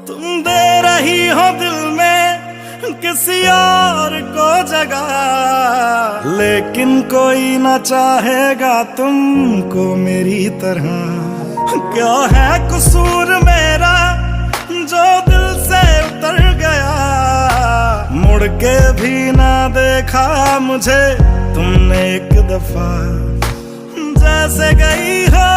तुम दे रही हो दिल में किसी और को जगह, लेकिन कोई ना चाहेगा तुमको मेरी तरह। क्या है कसूर मेरा जो दिल से उतर गया, मुड़ के भी ना देखा मुझे तुमने एक दफा। जैसे गई हो